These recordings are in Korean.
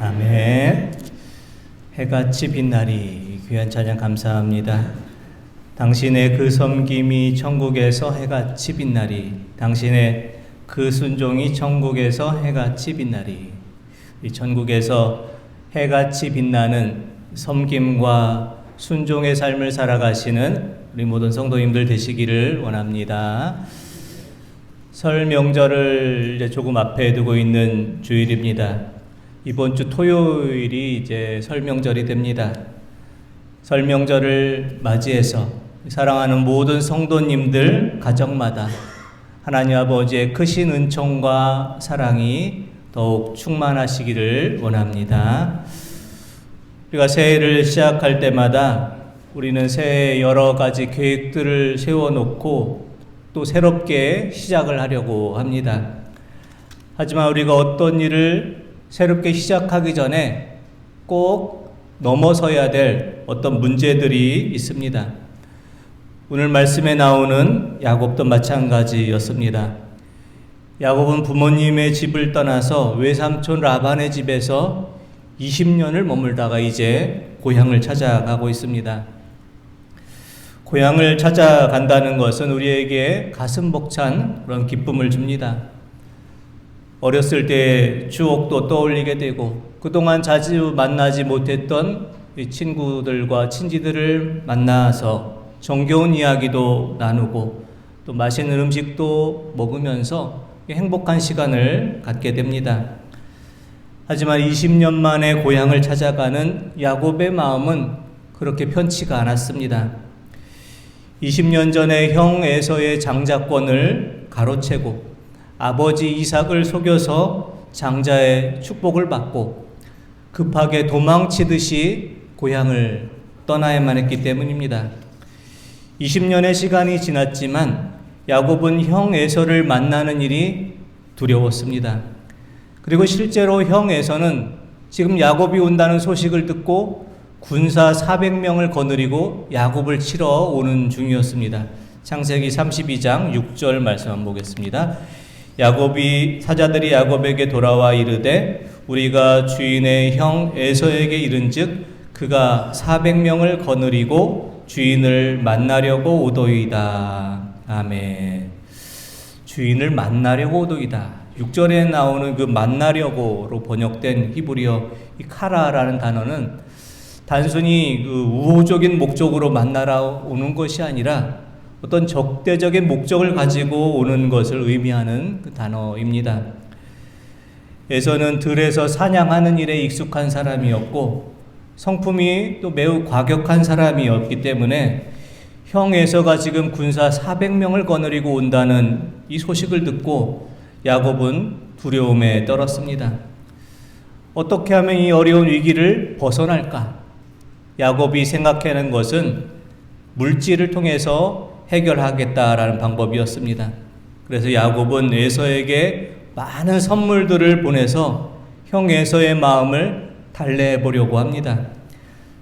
아멘. 해같이 빛나리. 귀한 찬양 감사합니다. 당신의 그 섬김이 천국에서 해같이 빛나리. 당신의 그 순종이 천국에서 해같이 빛나리. 이 천국에서 해같이 빛나는 섬김과 순종의 삶을 살아가시는 우리 모든 성도님들 되시기를 원합니다. 설 명절을 이제 조금 앞에 두고 있는 주일입니다. 이번 주 토요일이 이제 설 명절이 됩니다. 설 명절을 맞이해서 사랑하는 모든 성도님들 가정마다 하나님 아버지의 크신 은총과 사랑이 더욱 충만하시기를 원합니다. 우리가 새해를 시작할 때마다 우리는 새해 여러 가지 계획들을 세워놓고 또 새롭게 시작을 하려고 합니다. 하지만 우리가 어떤 일을 새롭게 시작하기 전에 꼭 넘어서야 될 어떤 문제들이 있습니다. 오늘 말씀에 나오는 야곱도 마찬가지였습니다. 야곱은 부모님의 집을 떠나서 외삼촌 라반의 집에서 20년을 머물다가 이제 고향을 찾아가고 있습니다. 고향을 찾아간다는 것은 우리에게 가슴 벅찬 그런 기쁨을 줍니다. 어렸을 때 추억도 떠올리게 되고 그동안 자주 만나지 못했던 친구들과 친지들을 만나서 정겨운 이야기도 나누고 또 맛있는 음식도 먹으면서 행복한 시간을 갖게 됩니다. 하지만 20년 만에 고향을 찾아가는 야곱의 마음은 그렇게 편치가 않았습니다. 20년 전에 형 에서의 장자권을 가로채고 아버지 이삭을 속여서 장자의 축복을 받고 급하게 도망치듯이 고향을 떠나야만 했기 때문입니다. 20년의 시간이 지났지만 야곱은 형 에서를 만나는 일이 두려웠습니다. 그리고 실제로 형 에서는 지금 야곱이 온다는 소식을 듣고 군사 400명을 거느리고 야곱을 치러 오는 중이었습니다. 창세기 32장 6절 말씀 한번 보겠습니다. 사자들이 야곱에게 돌아와 이르되 우리가 주인의 형 에서에게 이른즉 그가 400명을 거느리고 주인을 만나려고 오도이다. 아멘. 주인을 만나려고 오도이다. 6절에 나오는 그 만나려고로 번역된 히브리어 이 카라라는 단어는 단순히 그 우호적인 목적으로 만나러 오는 것이 아니라 어떤 적대적인 목적을 가지고 오는 것을 의미하는 그 단어입니다. 에서는 들에서 사냥하는 일에 익숙한 사람이었고 성품이 또 매우 과격한 사람이었기 때문에 형 에서가 지금 군사 400명을 거느리고 온다는 이 소식을 듣고 야곱은 두려움에 떨었습니다. 어떻게 하면 이 어려운 위기를 벗어날까? 야곱이 생각하는 것은 물질을 통해서 해결하겠다라는 방법이었습니다. 그래서 야곱은 에서에게 많은 선물들을 보내서 형 에서의 마음을 달래보려고 합니다.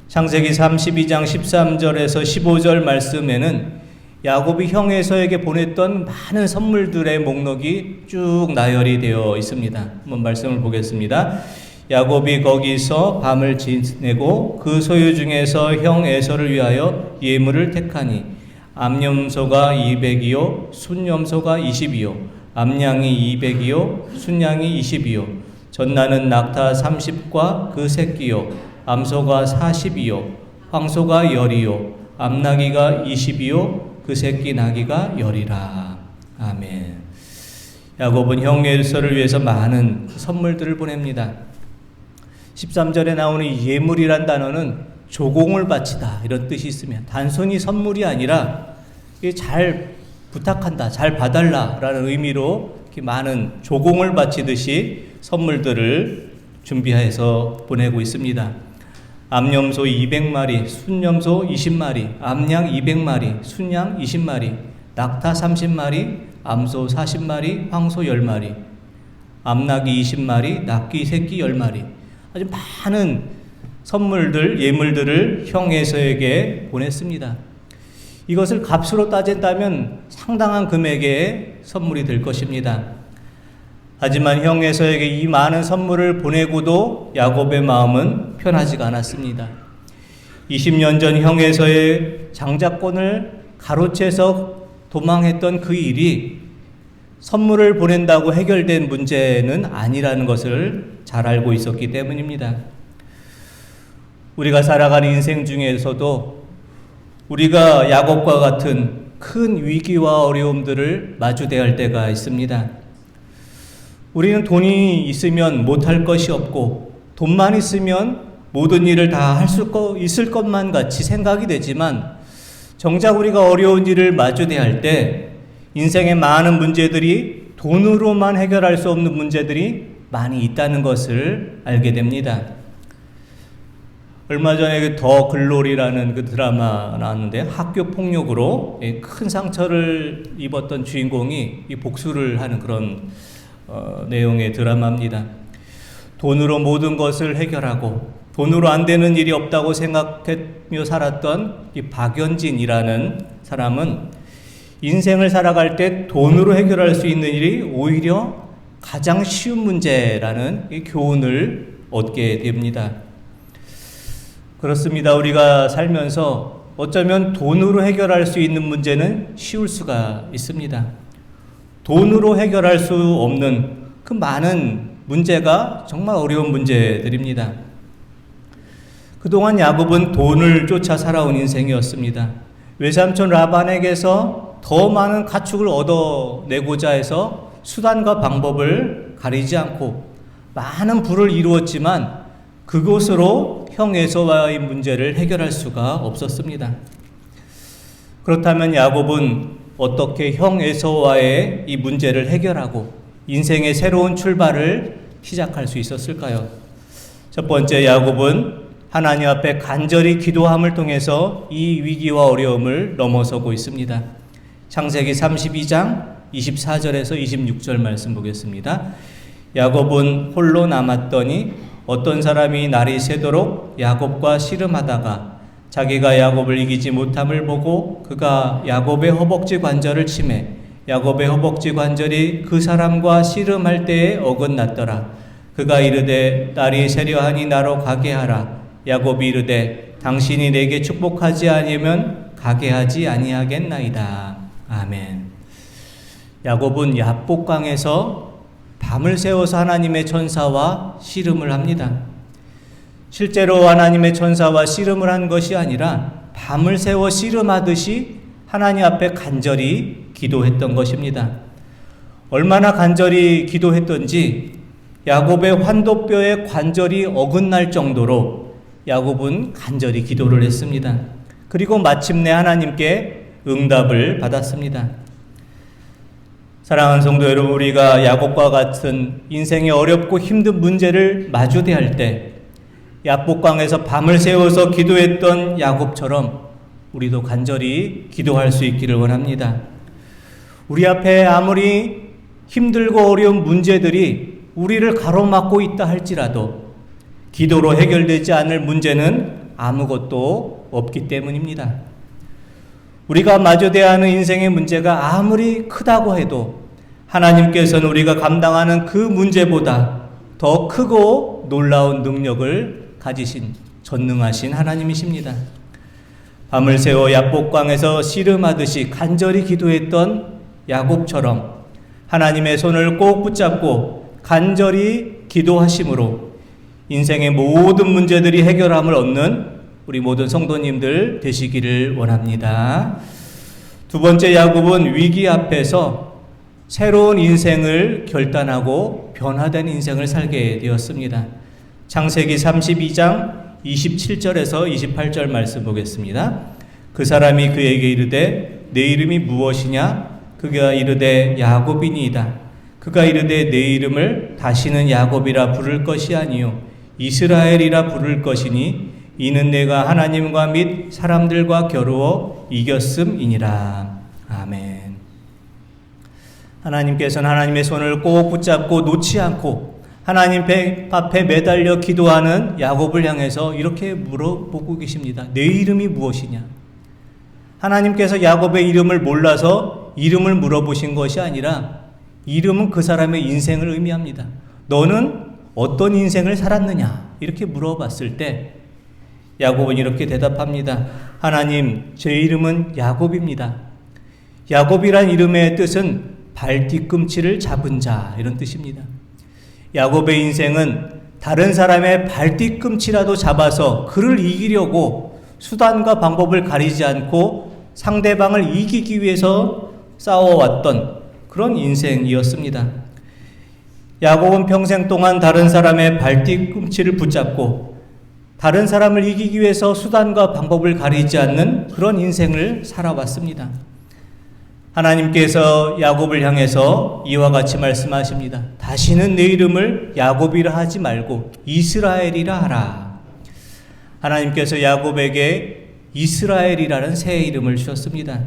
창세기 32장 13절에서 15절 말씀에는 야곱이 형 에서에게 보냈던 많은 선물들의 목록이 쭉 나열이 되어 있습니다. 한번 말씀을 보겠습니다. 야곱이 거기서 밤을 지내고 그 소유 중에서 형 에서를 위하여 예물을 택하니 암염소가 200이요 순염소가 20이요 암양이 200이요 순양이 20이요 전나는 낙타 30과 그 새끼요 암소가 40이요 황소가 10이요 암나귀가 20이요 그 새끼 나귀가 10이라. 아멘. 야곱은 형 에서를 위해서 많은 선물들을 보냅니다. 13절에 나오는 예물이란 단어는 조공을 바치다 이런 뜻이 있으면 단순히 선물이 아니라 잘 부탁한다, 잘 봐달라 라는 의미로 이렇게 많은 조공을 바치듯이 선물들을 준비해서 보내고 있습니다. 암염소 200마리, 순염소 20마리, 암양 200마리, 순양 20마리, 낙타 30마리, 암소 40마리, 황소 10마리, 암나귀 20마리, 낙귀 새끼 10마리. 아주 많은 선물들, 예물들을 형 에서에게 보냈습니다. 이것을 값으로 따진다면 상당한 금액의 선물이 될 것입니다. 하지만 형 에서에게 이 많은 선물을 보내고도 야곱의 마음은 편하지가 않았습니다. 20년 전 형 에서의 장자권을 가로채서 도망했던 그 일이 선물을 보낸다고 해결된 문제는 아니라는 것을 잘 알고 있었기 때문입니다. 우리가 살아가는 인생 중에서도 우리가 야곱과 같은 큰 위기와 어려움들을 마주대야 할 때가 있습니다. 우리는 돈이 있으면 못할 것이 없고 돈만 있으면 모든 일을 다 할 수 있을 것만 같이 생각이 되지만 정작 우리가 어려운 일을 마주대야 할 때 인생의 많은 문제들이 돈으로만 해결할 수 없는 문제들이 많이 있다는 것을 알게 됩니다. 얼마 전에 더 글로리라는 그 드라마 나왔는데 학교 폭력으로 큰 상처를 입었던 주인공이 복수를 하는 그런 내용의 드라마입니다. 돈으로 모든 것을 해결하고 돈으로 안 되는 일이 없다고 생각하며 살았던 이 박연진이라는 사람은 인생을 살아갈 때 돈으로 해결할 수 있는 일이 오히려 가장 쉬운 문제라는 이 교훈을 얻게 됩니다. 그렇습니다. 우리가 살면서 어쩌면 돈으로 해결할 수 있는 문제는 쉬울 수가 있습니다. 돈으로 해결할 수 없는 그 많은 문제가 정말 어려운 문제들입니다. 그동안 야곱은 돈을 쫓아 살아온 인생이었습니다. 외삼촌 라반에게서 더 많은 가축을 얻어내고자 해서 수단과 방법을 가리지 않고 많은 부를 이루었지만 그것으로 형 에서와의 문제를 해결할 수가 없었습니다. 그렇다면 야곱은 어떻게 형 에서와의 이 문제를 해결하고 인생의 새로운 출발을 시작할 수 있었을까요? 첫 번째, 야곱은 하나님 앞에 간절히 기도함을 통해서 이 위기와 어려움을 넘어서고 있습니다. 창세기 32장 24절에서 26절 말씀 보겠습니다. 야곱은 홀로 남았더니 어떤 사람이 날이 새도록 야곱과 씨름하다가 자기가 야곱을 이기지 못함을 보고 그가 야곱의 허벅지 관절을 치매 야곱의 허벅지 관절이 그 사람과 씨름할 때에 어긋났더라. 그가 이르되 날이 새려하니 나로 가게 하라. 야곱이 이르되 당신이 내게 축복하지 아니면 가게 하지 아니하겠나이다. 아멘. 야곱은 야복강에서 밤을 새워서 하나님의 천사와 씨름을 합니다. 실제로 하나님의 천사와 씨름을 한 것이 아니라 밤을 새워 씨름하듯이 하나님 앞에 간절히 기도했던 것입니다. 얼마나 간절히 기도했던지 야곱의 환도뼈의 관절이 어긋날 정도로 야곱은 간절히 기도를 했습니다. 그리고 마침내 하나님께 응답을 받았습니다. 사랑하는 성도 여러분, 우리가 야곱과 같은 인생의 어렵고 힘든 문제를 마주대할 때 야복강에서 밤을 새워서 기도했던 야곱처럼 우리도 간절히 기도할 수 있기를 원합니다. 우리 앞에 아무리 힘들고 어려운 문제들이 우리를 가로막고 있다 할지라도 기도로 해결되지 않을 문제는 아무것도 없기 때문입니다. 우리가 마주대야 하는 인생의 문제가 아무리 크다고 해도 하나님께서는 우리가 감당하는 그 문제보다 더 크고 놀라운 능력을 가지신 전능하신 하나님이십니다. 밤을 새워 야복강에서 씨름하듯이 간절히 기도했던 야곱처럼 하나님의 손을 꼭 붙잡고 간절히 기도하심으로 인생의 모든 문제들이 해결함을 얻는 우리 모든 성도님들 되시기를 원합니다. 두 번째, 야곱은 위기 앞에서 새로운 인생을 결단하고 변화된 인생을 살게 되었습니다. 창세기 32장 27절에서 28절 말씀 보겠습니다. 그 사람이 그에게 이르되 내 이름이 무엇이냐? 그가 이르되 야곱이니이다. 그가 이르되 내 이름을 다시는 야곱이라 부를 것이 아니요 이스라엘이라 부를 것이니 이는 내가 하나님과 및 사람들과 겨루어 이겼음이니라. 아멘. 하나님께서는 하나님의 손을 꼭 붙잡고 놓지 않고 하나님 앞에 매달려 기도하는 야곱을 향해서 이렇게 물어보고 계십니다. 내 이름이 무엇이냐? 하나님께서 야곱의 이름을 몰라서 이름을 물어보신 것이 아니라 이름은 그 사람의 인생을 의미합니다. 너는 어떤 인생을 살았느냐? 이렇게 물어봤을 때 야곱은 이렇게 대답합니다. 하나님, 제 이름은 야곱입니다. 야곱이란 이름의 뜻은 발 뒤꿈치를 잡은 자, 이런 뜻입니다. 야곱의 인생은 다른 사람의 발 뒤꿈치라도 잡아서 그를 이기려고 수단과 방법을 가리지 않고 상대방을 이기기 위해서 싸워왔던 그런 인생이었습니다. 야곱은 평생 동안 다른 사람의 발 뒤꿈치를 붙잡고 다른 사람을 이기기 위해서 수단과 방법을 가리지 않는 그런 인생을 살아왔습니다. 하나님께서 야곱을 향해서 이와 같이 말씀하십니다. 다시는 내 이름을 야곱이라 하지 말고 이스라엘이라 하라. 하나님께서 야곱에게 이스라엘이라는 새 이름을 주셨습니다.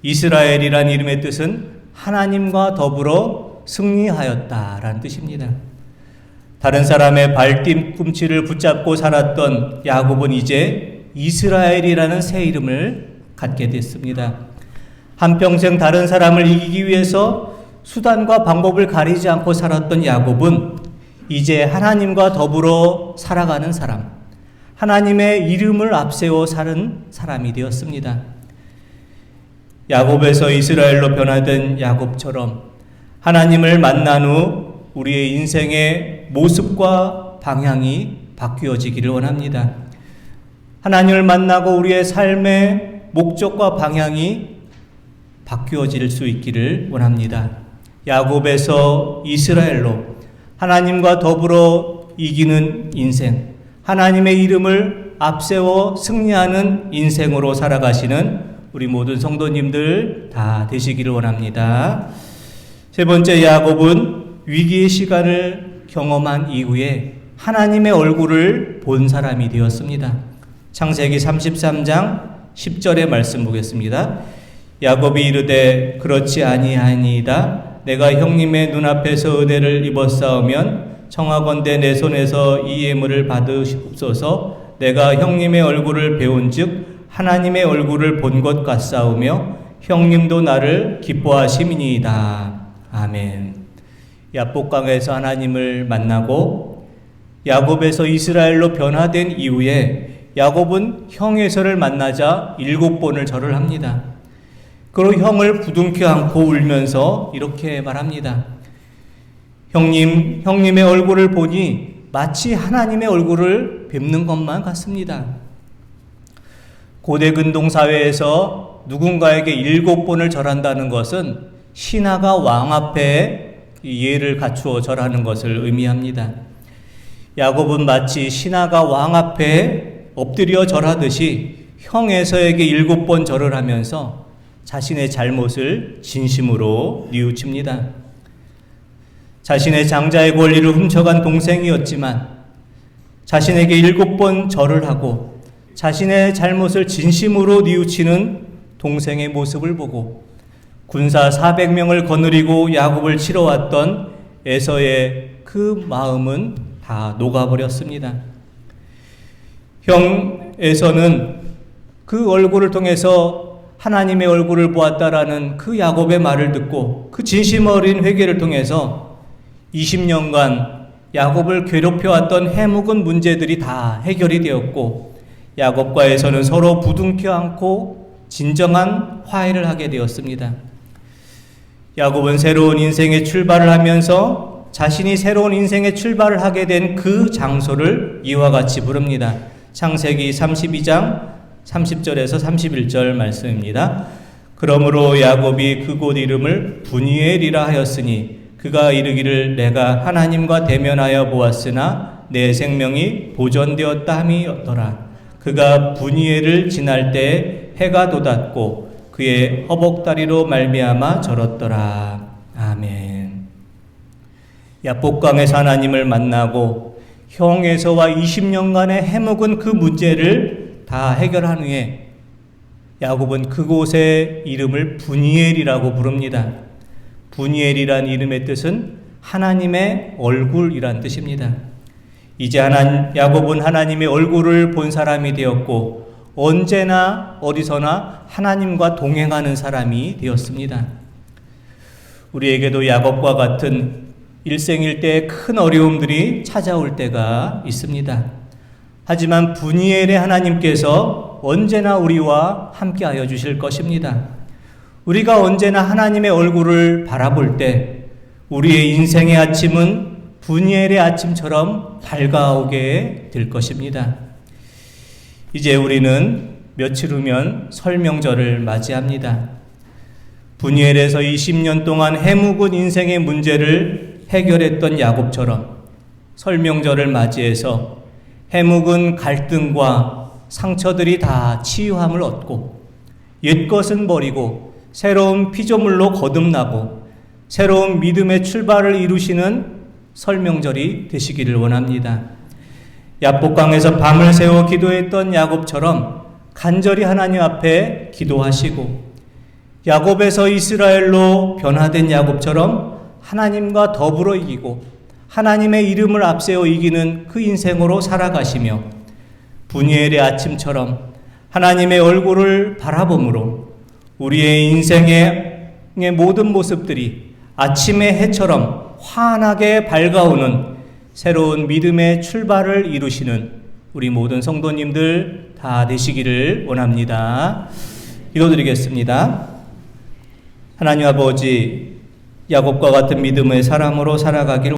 이스라엘이란 이름의 뜻은 하나님과 더불어 승리하였다라는 뜻입니다. 다른 사람의 발뒤꿈치를 붙잡고 살았던 야곱은 이제 이스라엘이라는 새 이름을 갖게 됐습니다. 한평생 다른 사람을 이기기 위해서 수단과 방법을 가리지 않고 살았던 야곱은 이제 하나님과 더불어 살아가는 사람, 하나님의 이름을 앞세워 사는 사람이 되었습니다. 야곱에서 이스라엘로 변화된 야곱처럼 하나님을 만난 후 우리의 인생의 모습과 방향이 바뀌어지기를 원합니다. 하나님을 만나고 우리의 삶의 목적과 방향이 바뀌어질 수 있기를 원합니다. 야곱에서 이스라엘로 하나님과 더불어 이기는 인생, 하나님의 이름을 앞세워 승리하는 인생으로 살아가시는 우리 모든 성도님들 다 되시기를 원합니다. 세 번째, 야곱은 위기의 시간을 경험한 이후에 하나님의 얼굴을 본 사람이 되었습니다. 창세기 33장 10절의 말씀 보겠습니다. 야곱이 이르되 그렇지 아니하니이다. 내가 형님의 눈앞에서 은혜를 입었사오면 청하건대 내 손에서 이 예물을 받으시옵소서. 내가 형님의 얼굴을 배운즉 하나님의 얼굴을 본 것 같사오며 형님도 나를 기뻐하심이니이다. 아멘. 야복강에서 하나님을 만나고 야곱에서 이스라엘로 변화된 이후에 야곱은 형 에서를 만나자 7번을 절을 합니다. 그리고 형을 부둥켜 안고 울면서 이렇게 말합니다. 형님의 얼굴을 보니 마치 하나님의 얼굴을 뵙는 것만 같습니다. 고대 근동 사회에서 누군가에게 7번을 절한다는 것은 신하가 왕 앞에 예를 갖추어 절하는 것을 의미합니다. 야곱은 마치 신하가 왕 앞에 엎드려 절하듯이 형 에서에게 7번 절을 하면서 자신의 잘못을 진심으로 뉘우칩니다. 자신의 장자의 권리를 훔쳐간 동생이었지만 자신에게 7번 절을 하고 자신의 잘못을 진심으로 뉘우치는 동생의 모습을 보고 군사 400명을 거느리고 야곱을 치러 왔던 에서의 그 마음은 다 녹아버렸습니다. 형 에서는 그 얼굴을 통해서 하나님의 얼굴을 보았다라는 그 야곱의 말을 듣고 그 진심 어린 회개를 통해서 20년간 야곱을 괴롭혀왔던 해묵은 문제들이 다 해결이 되었고 야곱과 에서는 서로 부둥켜 안고 진정한 화해를 하게 되었습니다. 야곱은 새로운 인생의 출발을 하면서 자신이 새로운 인생의 출발을 하게 된 그 장소를 이와 같이 부릅니다. 창세기 32장 30절에서 31절 말씀입니다. 그러므로 야곱이 그곳 이름을 분이엘이라 하였으니 그가 이르기를 내가 하나님과 대면하여 보았으나 내 생명이 보존되었다 함이었더라. 그가 분이엘을 지날 때에 해가 돋았고 그의 허벅다리로 말미암아 절었더라. 아멘. 야복강에서 하나님을 만나고 형 에서와 20년간의 해묵은 그 문제를 다 해결한 후에 야곱은 그곳의 이름을 분이엘이라고 부릅니다. 분이엘이란 이름의 뜻은 하나님의 얼굴이란 뜻입니다. 이제 야곱은 하나님의 얼굴을 본 사람이 되었고 언제나 어디서나 하나님과 동행하는 사람이 되었습니다. 우리에게도 야곱과 같은 일생일대의 큰 어려움들이 찾아올 때가 있습니다. 하지만 분이엘의 하나님께서 언제나 우리와 함께하여 주실 것입니다. 우리가 언제나 하나님의 얼굴을 바라볼 때 우리의 인생의 아침은 분이엘의 아침처럼 밝아오게 될 것입니다. 이제 우리는 며칠 후면 설 명절을 맞이합니다. 분이엘에서 20년 동안 해묵은 인생의 문제를 해결했던 야곱처럼 설 명절을 맞이해서 해묵은 갈등과 상처들이 다 치유함을 얻고 옛것은 버리고 새로운 피조물로 거듭나고 새로운 믿음의 출발을 이루시는 설 명절이 되시기를 원합니다. 야복강에서 밤을 새워 기도했던 야곱처럼 간절히 하나님 앞에 기도하시고 야곱에서 이스라엘로 변화된 야곱처럼 하나님과 더불어 이기고 하나님의 이름을 앞세워 이기는 그 인생으로 살아가시며 분이엘의 아침처럼 하나님의 얼굴을 바라봄으로 우리의 인생의 모든 모습들이 아침의 해처럼 환하게 밝아오는 새로운 믿음의 출발을 이루시는 우리 모든 성도님들 다 되시기를 원합니다. 기도드리겠습니다. 하나님 아버지, 야곱과 같은 믿음의 사람으로 살아가기를